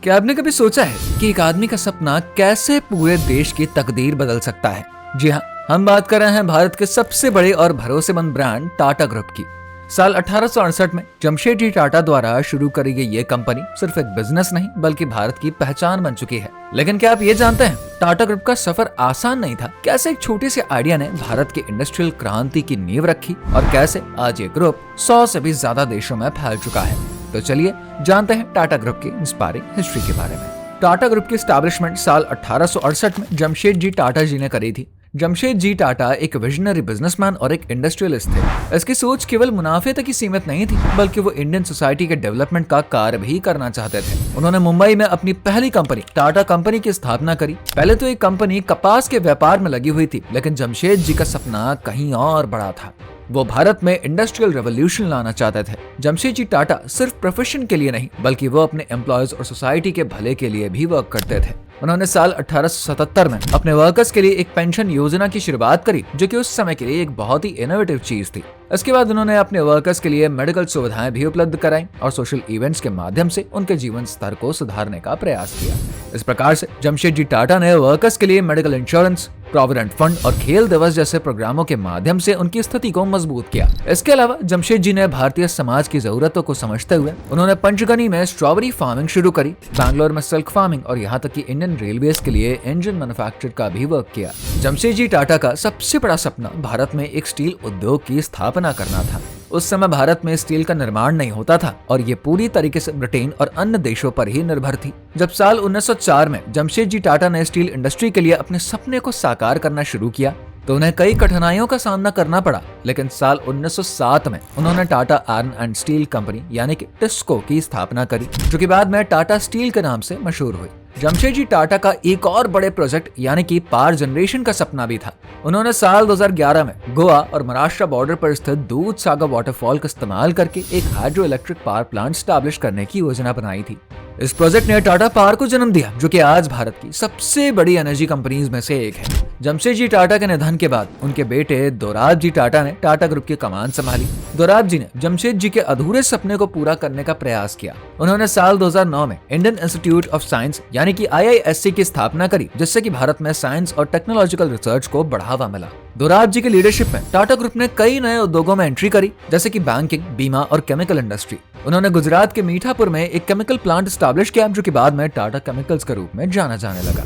क्या आपने कभी सोचा है कि एक आदमी का सपना कैसे पूरे देश की तकदीर बदल सकता है? जी हाँ, हम बात कर रहे हैं भारत के सबसे बड़े और भरोसेमंद ब्रांड टाटा ग्रुप की। साल 1868 में जमशेदजी टाटा द्वारा शुरू करी गई ये कंपनी सिर्फ एक बिजनेस नहीं बल्कि भारत की पहचान बन चुकी है। लेकिन क्या आप ये जानते हैं, टाटा ग्रुप का सफर आसान नहीं था। कैसे एक छोटे से आइडिया ने भारत की इंडस्ट्रियल क्रांति की नींव रखी और कैसे आज ये ग्रुप 100 से भी ज्यादा देशों में फैल चुका है। तो चलिए जानते हैं टाटा ग्रुप की इंस्पायरिंग हिस्ट्री के बारे में। टाटा ग्रुप की एस्टैब्लिशमेंट साल 1868 में जमशेदजी टाटा जी ने करी थी। जमशेदजी टाटा एक विजनरी बिजनेसमैन और एक इंडस्ट्रियलिस्ट थे। इसकी सोच केवल मुनाफे तक ही सीमित नहीं थी, बल्कि वो इंडियन सोसाइटी के डेवलपमेंट का कार्य भी करना चाहते थे। उन्होंने मुंबई में अपनी पहली कंपनी टाटा कंपनी की स्थापना करी। पहले तो ये कंपनी कपास के व्यापार में लगी हुई थी, लेकिन जमशेदजी का सपना कहीं और बड़ा था। वो भारत में इंडस्ट्रियल रेवोल्यूशन लाना चाहते थे। जमशेदजी टाटा सिर्फ प्रोफेशन के लिए नहीं, बल्कि वो अपने एम्प्लॉयज और सोसाइटी के भले के लिए भी वर्क करते थे। उन्होंने साल 1877 में अपने वर्कर्स के लिए एक पेंशन योजना की शुरुआत करी, जो कि उस समय के लिए एक बहुत ही इनोवेटिव चीज थी। इसके बाद उन्होंने अपने वर्कर्स के लिए मेडिकल सुविधाएं भी उपलब्ध कराई और सोशल इवेंट्स के माध्यम से उनके जीवन स्तर को सुधारने का प्रयास किया। इस प्रकार से जमशेदजी टाटा ने वर्कर्स के लिए मेडिकल इंश्योरेंस, प्रोविडेंट फंड और खेल दिवस जैसे प्रोग्रामों के माध्यम से उनकी स्थिति को मजबूत किया। इसके अलावा जमशेदजी ने भारतीय समाज की जरूरतों को समझते हुए उन्होंने पंचगनी में स्ट्रॉबेरी फार्मिंग शुरू करी, बैंगलोर में सिल्क फार्मिंग और यहाँ तक कि इंडियन रेलवेज के लिए इंजन मैन्युफैक्चर का भी वर्क किया। जमशेदजी टाटा का सबसे बड़ा सपना भारत में एक स्टील उद्योग की स्थापना करना था। उस समय भारत में स्टील का निर्माण नहीं होता था और ये पूरी तरीके से ब्रिटेन और अन्य देशों पर ही निर्भर थी। जब साल 1904 में जमशेदजी टाटा ने स्टील इंडस्ट्री के लिए अपने सपने को साकार करना शुरू किया तो उन्हें कई कठिनाइयों का सामना करना पड़ा, लेकिन साल 1907 में उन्होंने Tata iron and steel company यानी कि टिस्को की स्थापना करी, जो कि बाद में टाटा स्टील के नाम से मशहूर हुई। जमशेदजी टाटा का एक और बड़े प्रोजेक्ट यानी कि पावर जनरेशन का सपना भी था। उन्होंने साल 2011 में गोवा और महाराष्ट्र बॉर्डर पर स्थित दूध सागर वाटरफॉल का इस्तेमाल करके एक hydro electric power plant establish करने की योजना बनाई थी। इस प्रोजेक्ट ने टाटा पावर को जन्म दिया, जो कि आज भारत की सबसे बड़ी एनर्जी कंपनीज में से एक है। जमशेदजी टाटा के निधन के बाद उनके बेटे दोराबजी टाटा ने टाटा ग्रुप की कमान संभाली। दोराबजी ने जमशेदजी के अधूरे सपने को पूरा करने का प्रयास किया। उन्होंने साल 2009 में इंडियन इंस्टीट्यूट ऑफ साइंस यानी कि IISc की स्थापना करी, जिससे कि भारत में साइंस और टेक्नोलॉजिकल रिसर्च को बढ़ावा मिला। दोराबजी की लीडरशिप में टाटा ग्रुप ने कई नए उद्योगों में एंट्री करी, जैसे कि बैंकिंग, बीमा और केमिकल इंडस्ट्री। उन्होंने गुजरात के मीठापुर में एक केमिकल प्लांट स्टैब्लिश किया, जो कि बाद में टाटा केमिकल्स के रूप में जाना जाने लगा।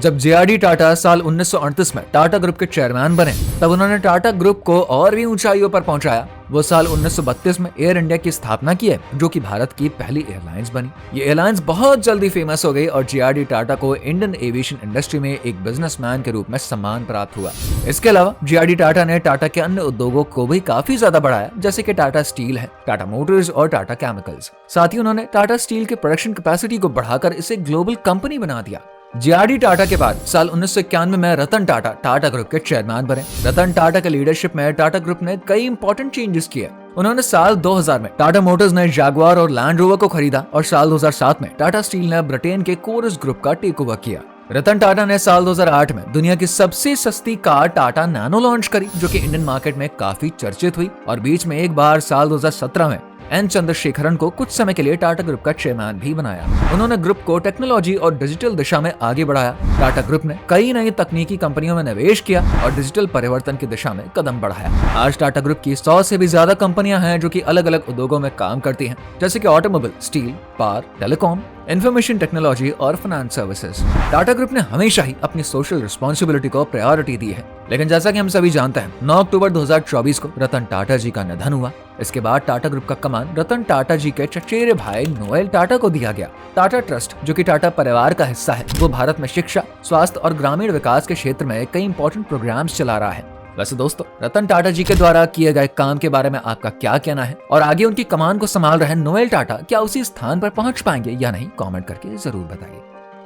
जब JRD टाटा साल 1938 में टाटा ग्रुप के चेयरमैन बने, तब उन्होंने टाटा ग्रुप को और भी ऊंचाइयों पर पहुंचाया। वो साल 1932 में एयर इंडिया की स्थापना की है, जो कि भारत की पहली एयरलाइंस बनी। ये एयरलाइंस बहुत जल्दी फेमस हो गई और JRD टाटा को इंडियन एविएशन इंडस्ट्री में एक बिजनेसमैन के रूप में सम्मान प्राप्त हुआ। इसके अलावा JRD टाटा ने टाटा के अन्य उद्योगों को भी काफी ज्यादा बढ़ाया, जैसे कि टाटा स्टील है, टाटा मोटर्स और टाटा केमिकल्स। साथ ही उन्होंने टाटा स्टील के प्रोडक्शन कैपेसिटी को बढ़ाकर इसे ग्लोबल कंपनी बना दिया। JRD टाटा के बाद साल 1991 में रतन टाटा टाटा ग्रुप के चेयरमैन बने। रतन टाटा के लीडरशिप में टाटा ग्रुप ने कई इंपॉर्टेंट चेंजेस किए। उन्होंने साल 2000 में टाटा मोटर्स ने जैगुआर और लैंड रोवर को खरीदा और साल 2007 में टाटा स्टील ने ब्रिटेन के कोरस ग्रुप का टेक ओवर किया। रतन टाटा ने साल 2008 में दुनिया की सबसे सस्ती कार टाटा नैनो लॉन्च करी, जो कि इंडियन मार्केट में काफी चर्चित हुई। और बीच में एक बार साल 2017 में N चंद्रशेखरन को कुछ समय के लिए टाटा ग्रुप का चेयरमैन भी बनाया। उन्होंने ग्रुप को टेक्नोलॉजी और डिजिटल दिशा में आगे बढ़ाया। टाटा ग्रुप ने कई नई तकनीकी कंपनियों में निवेश किया और डिजिटल परिवर्तन की दिशा में कदम बढ़ाया। आज टाटा ग्रुप की 100 से भी ज्यादा कंपनियां हैं, जो कि अलग अलग उद्योगों में काम करती हैं, जैसे कि automobile, steel, power, telecom, information technology और फाइनेंस सर्विसेज। टाटा ग्रुप ने हमेशा ही अपनी सोशल रिस्पॉन्सिबिलिटी को प्रायोरिटी दी है। लेकिन जैसा कि हम सभी जानते हैं, 9 अक्टूबर 2024 को रतन टाटा जी का निधन हुआ। इसके बाद टाटा ग्रुप का कमान रतन टाटा जी के चचेरे भाई नोएल टाटा को दिया गया। टाटा ट्रस्ट, जो कि टाटा परिवार का हिस्सा है, वो भारत में शिक्षा, स्वास्थ्य और ग्रामीण विकास के क्षेत्र में कई इंपॉर्टेंट प्रोग्राम्स चला रहा है। वैसे दोस्तों, रतन टाटा जी के द्वारा किए गए काम के बारे में आपका क्या कहना है और आगे उनकी कमान को संभाल रहे नोएल टाटा क्या उसी स्थान पर पहुंच पाएंगे या नहीं, कमेंट करके जरूर बताइए।